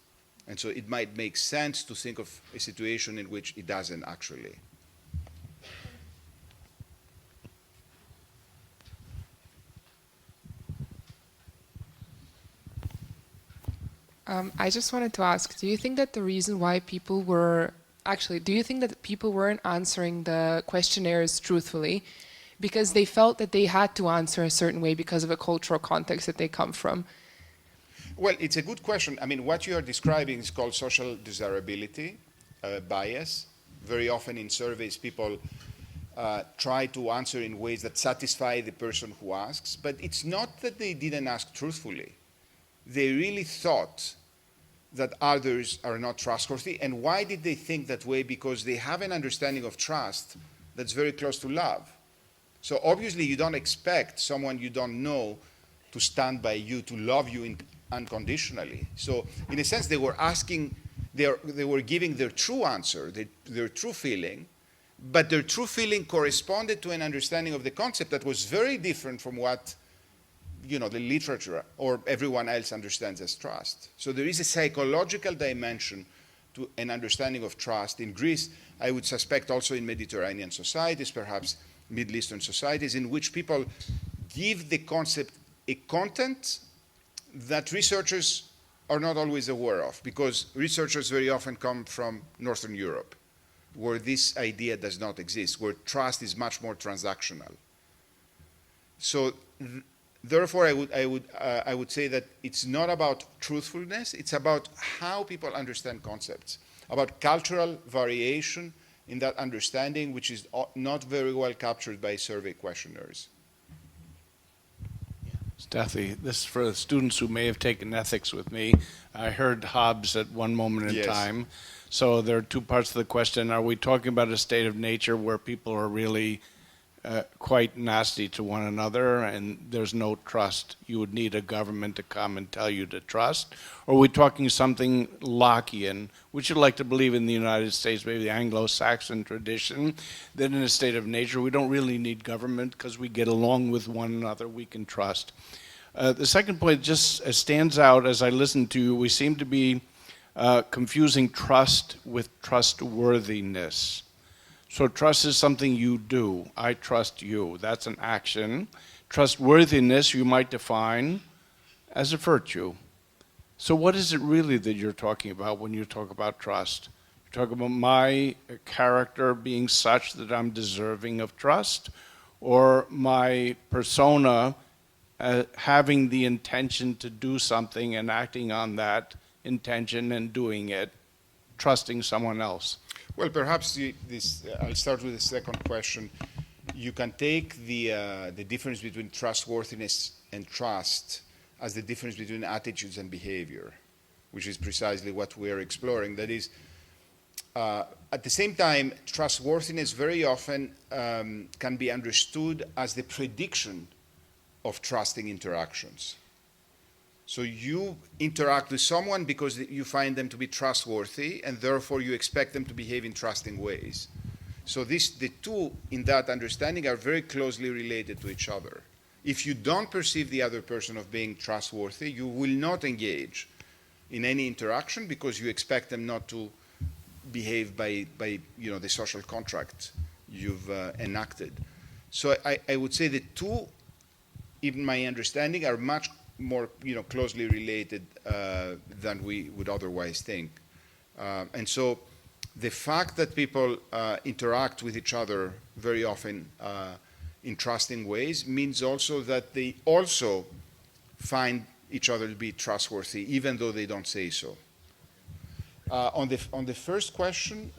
And so it might make sense to think of a situation in which it doesn't actually. I just wanted to ask, do you think that the reason why people were, do you think that people weren't answering the questionnaires truthfully because they felt that they had to answer a certain way because of a cultural context that they come from? Well, it's a good question. I mean, what you are describing is called social desirability bias. Very often in surveys, people try to answer in ways that satisfy the person who asks, but it's not that they didn't ask truthfully. They really thought that others are not trustworthy. And why did they think that way? Because they have an understanding of trust that's very close to love. So obviously you don't expect someone you don't know to stand by you, to love you unconditionally. So in a sense, they were asking, they were giving their true answer, their true feeling, but their true feeling corresponded to an understanding of the concept that was very different from what the literature or everyone else understands as trust. So there is a psychological dimension to an understanding of trust. In Greece, I would suspect also in Mediterranean societies, perhaps Middle Eastern societies, in which people give the concept a content that researchers are not always aware of, because researchers very often come from Northern Europe, where this idea does not exist, where trust is much more transactional. So therefore, I would say that it's not about truthfulness, it's about how people understand concepts, about cultural variation in that understanding, which is not very well captured by survey questionnaires. Stathi, this is for the students who may have taken ethics with me. I heard Hobbes at one moment in Yes. time. So there are two parts of the question. Are we talking about a state of nature where people are really quite nasty to one another and there's no trust? You would need a government to come and tell you to trust? Or are we talking something Lockean, which you'd like to believe in the United States, maybe the Anglo-Saxon tradition, that in a state of nature we don't really need government because we get along with one another, we can trust? The second point just stands out as I listen to you. We seem to be confusing trust with trustworthiness. So trust is something you do. I trust you. That's an action. Trustworthiness you might define as a virtue. So what is it really that you're talking about when you talk about trust? You're talking about my character being such that I'm deserving of trust, or my persona having the intention to do something and acting on that intention and doing it, trusting someone else? Well, perhaps I'll start with the second question. You can take the difference between trustworthiness and trust as the difference between attitudes and behavior, which is precisely what we are exploring. That is, at the same time, trustworthiness very often can be understood as the prediction of trusting interactions. So you interact with someone because you find them to be trustworthy, and therefore you expect them to behave in trusting ways. So the two in that understanding are very closely related to each other. If you don't perceive the other person of being trustworthy, you will not engage in any interaction because you expect them not to behave by the social contract you've enacted. So I would say the two, in my understanding, are much more closely related than we would otherwise think. And so the fact that people interact with each other very often in trusting ways means also that they also find each other to be trustworthy, even though they don't say so. On the first question,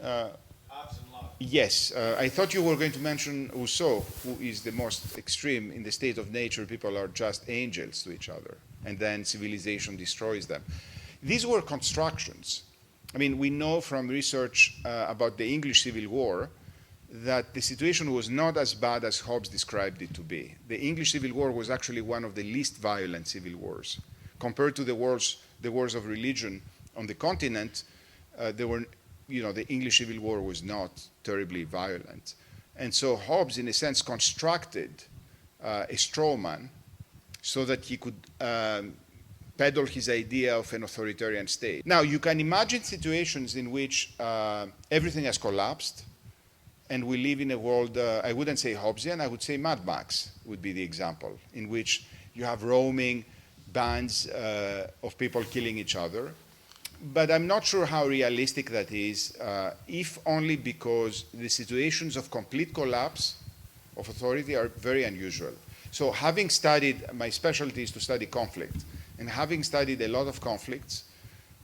yes, I thought you were going to mention Rousseau, who is the most extreme. In the state of nature, people are just angels to each other, and then civilization destroys them. These were constructions. I mean, we know from research about the English Civil War that the situation was not as bad as Hobbes described it to be. The English Civil War was actually one of the least violent civil wars. Compared to the wars of religion on the continent, the English Civil War was not terribly violent. And so Hobbes, in a sense, constructed a straw man so that he could peddle his idea of an authoritarian state. Now, you can imagine situations in which everything has collapsed, and we live in a world, I wouldn't say Hobbesian, I would say Mad Max would be the example, in which you have roaming bands of people killing each other. But I'm not sure how realistic that is, if only because the situations of complete collapse of authority are very unusual. So having studied, my specialty is to study conflict, and having studied a lot of conflicts,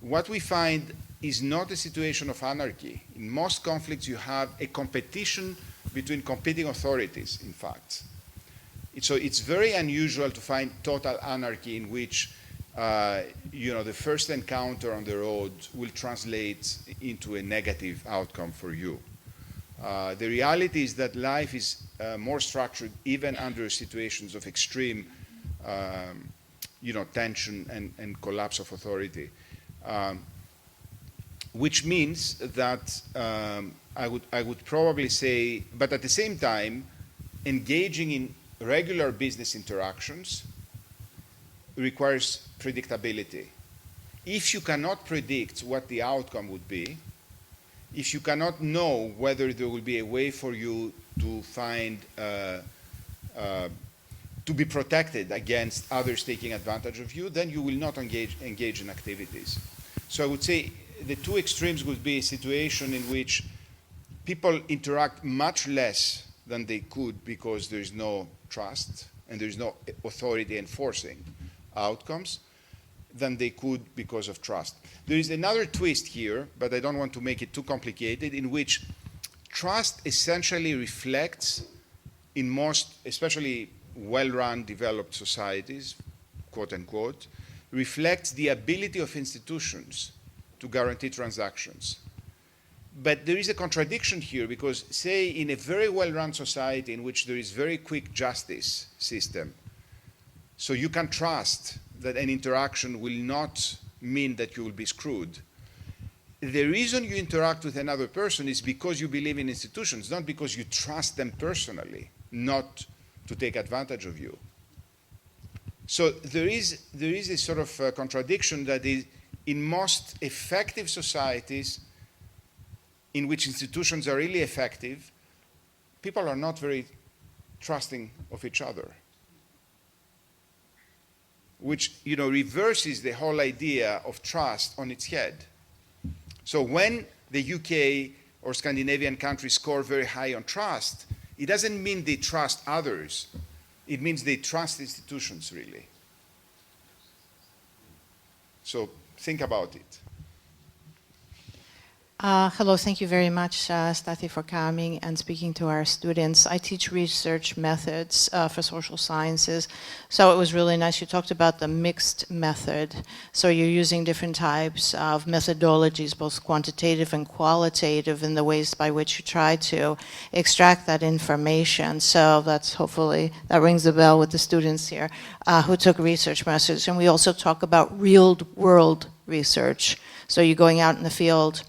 what we find is not a situation of anarchy. In most conflicts, you have a competition between competing authorities, in fact. So it's very unusual to find total anarchy in which the first encounter on the road will translate into a negative outcome for you. The reality is that life is more structured even under situations of extreme tension and collapse of authority. Which means that I would probably say, but at the same time, engaging in regular business interactions requires predictability. If you cannot predict what the outcome would be, if you cannot know whether there will be a way for you to find, to be protected against others taking advantage of you, then you will not engage in activities. So I would say the two extremes would be a situation in which people interact much less than they could because there is no trust and there is no authority enforcing outcomes than they could because of trust. There is another twist here, but I don't want to make it too complicated, in which trust essentially reflects in most, especially well-run, developed societies, quote unquote, reflects the ability of institutions to guarantee transactions. But there is a contradiction here because, say, in a very well-run society in which there is very quick justice system, so you can trust that an interaction will not mean that you will be screwed. The reason you interact with another person is because you believe in institutions, not because you trust them personally, not to take advantage of you. So there is a sort of contradiction that is in most effective societies in which institutions are really effective, people are not very trusting of each other, which reverses the whole idea of trust on its head. So when the UK or Scandinavian countries score very high on trust, it doesn't mean they trust others. It means they trust institutions, really. So think about it. Hello, thank you very much, Stathis, for coming and speaking to our students. I teach research methods for social sciences, so it was really nice. You talked about the mixed method. So you're using different types of methodologies, both quantitative and qualitative, in the ways by which you try to extract that information. So that's hopefully, that rings a bell with the students here who took research methods. And we also talk about real-world research. So you're going out in the field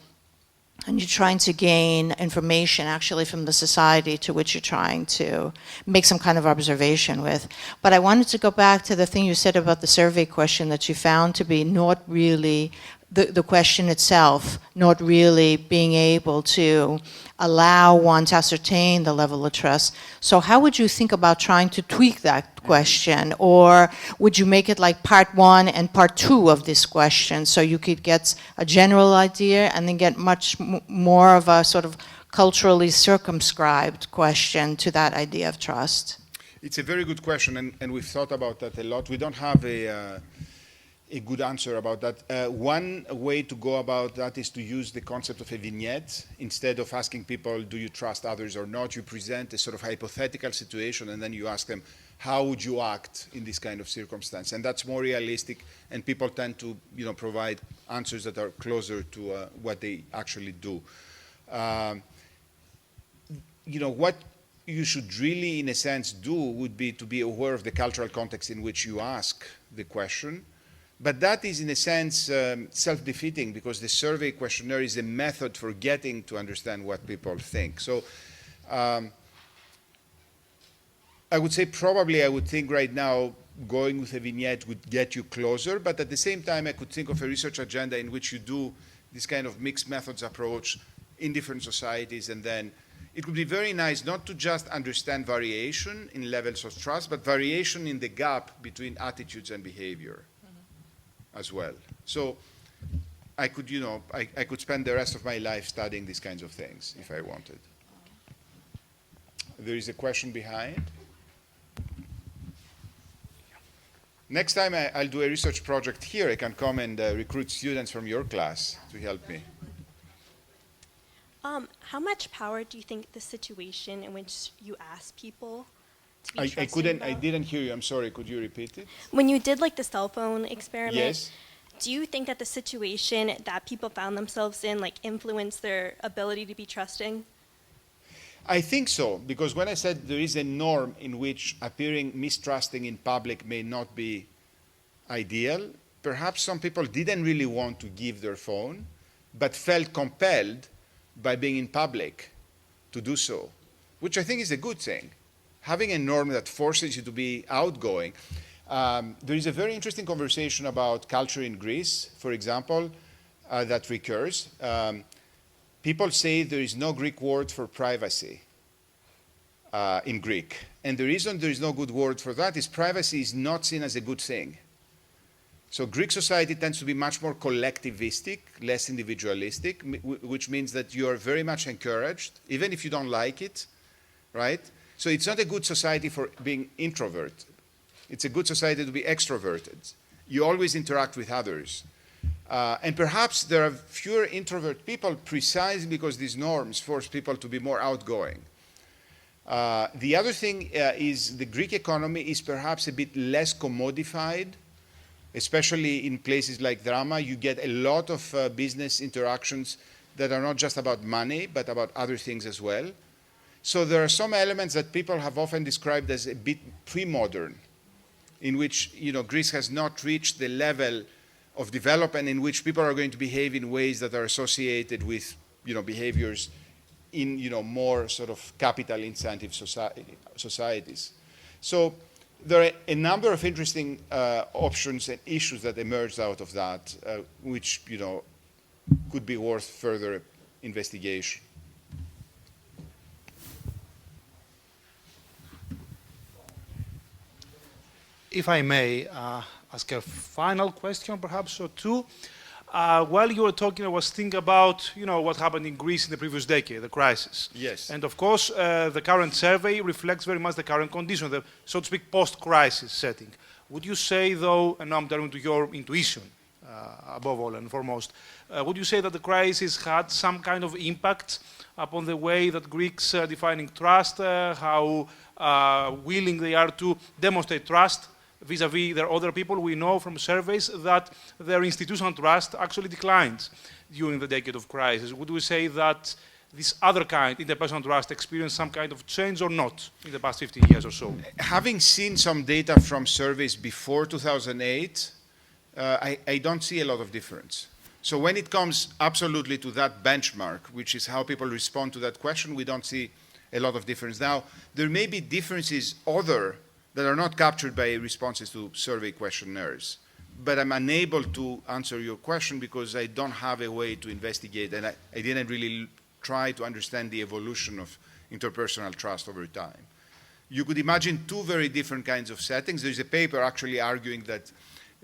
and you're trying to gain information actually from the society to which you're trying to make some kind of observation with. But I wanted to go back to the thing you said about the survey question that you found to be not really the question itself, not really being able to allow one to ascertain the level of trust. So how would you think about trying to tweak that question? Or would you make it like part one and part two of this question so you could get a general idea and then get much more of a sort of culturally circumscribed question to that idea of trust? It's a very good question, and we've thought about that a lot. We don't have a good answer about that. One way to go about that is to use the concept of a vignette. Instead of asking people, do you trust others or not, you present a sort of hypothetical situation and then you ask them, how would you act in this kind of circumstance? And that's more realistic, and people tend to provide answers that are closer to what they actually do. What you should really, in a sense, do would be to be aware of the cultural context in which you ask the question. But that is, in a sense, self-defeating, because the survey questionnaire is a method for getting to understand what people think. So I would say probably I would think right now going with a vignette would get you closer, but at the same time I could think of a research agenda in which you do this kind of mixed methods approach in different societies, and then it would be very nice not to just understand variation in levels of trust, but variation in the gap between attitudes and behavior as well. So I could, I could spend the rest of my life studying these kinds of things if I wanted. There is a question behind. Next time I'll do a research project here, I can come and recruit students from your class to help me. How much power do you think the situation in which you ask people to be I trusting couldn't, I about? didn't hear you. I'm sorry. Could you repeat it? When you did like the cell phone experiment, Yes. do you think that the situation that people found themselves in like influenced their ability to be trusting? I think so, because when I said there is a norm in which appearing mistrusting in public may not be ideal, perhaps some people didn't really want to give their phone, but felt compelled by being in public to do so, which I think is a good thing. Having a norm that forces you to be outgoing. There is a very interesting conversation about culture in Greece, for example, that recurs. People say there is no Greek word for privacy in Greek. And the reason there is no good word for that is privacy is not seen as a good thing. So Greek society tends to be much more collectivistic, less individualistic, which means that you are very much encouraged, even if you don't like it, right? So it's not a good society for being introvert. It's a good society to be extroverted. You always interact with others. And perhaps there are fewer introvert people precisely because these norms force people to be more outgoing. The other thing is the Greek economy is perhaps a bit less commodified, especially in places like Drama. You get a lot of business interactions that are not just about money, but about other things as well. So there are some elements that people have often described as a bit pre-modern, in which Greece has not reached the level of development in which people are going to behave in ways that are associated with behaviors in more sort of capital incentive societies. So there are a number of interesting options and issues that emerged out of that, which could be worth further investigation. If I may ask a final question, perhaps, or two. While you were talking, I was thinking about what happened in Greece in the previous decade, the crisis. Yes. And of course, the current survey reflects very much the current condition, the so to speak post-crisis setting. Would you say, though, and now I'm turning to your intuition, above all and foremost, would you say that the crisis had some kind of impact upon the way that Greeks are defining trust, how willing they are to demonstrate trust vis-à-vis their other people? We know from surveys that their institutional trust actually declined during the decade of crisis. Would we say that this other kind, interpersonal trust, experienced some kind of change or not in the past 15 years or so? Having seen some data from surveys before 2008, I don't see a lot of difference. So when it comes absolutely to that benchmark, which is how people respond to that question, we don't see a lot of difference. Now, there may be differences that are not captured by responses to survey questionnaires. But I'm unable to answer your question because I don't have a way to investigate, and I didn't really try to understand the evolution of interpersonal trust over time. You could imagine two very different kinds of settings. There's a paper actually arguing that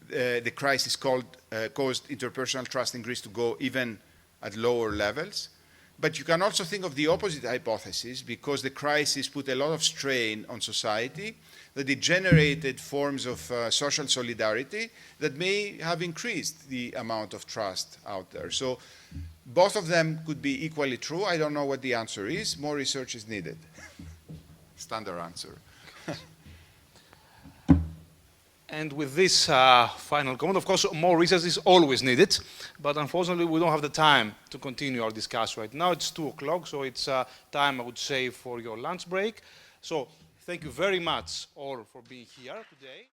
the crisis caused interpersonal trust in Greece to go even at lower levels. But you can also think of the opposite hypothesis, because the crisis put a lot of strain on society, that it generated forms of social solidarity that may have increased the amount of trust out there. So both of them could be equally true. I don't know what the answer is. More research is needed. Standard answer. And with this final comment, of course, more research is always needed, but unfortunately we don't have the time to continue our discussion right now. It's 2 o'clock, so it's time, I would say, for your lunch break. So thank you very much all for being here today.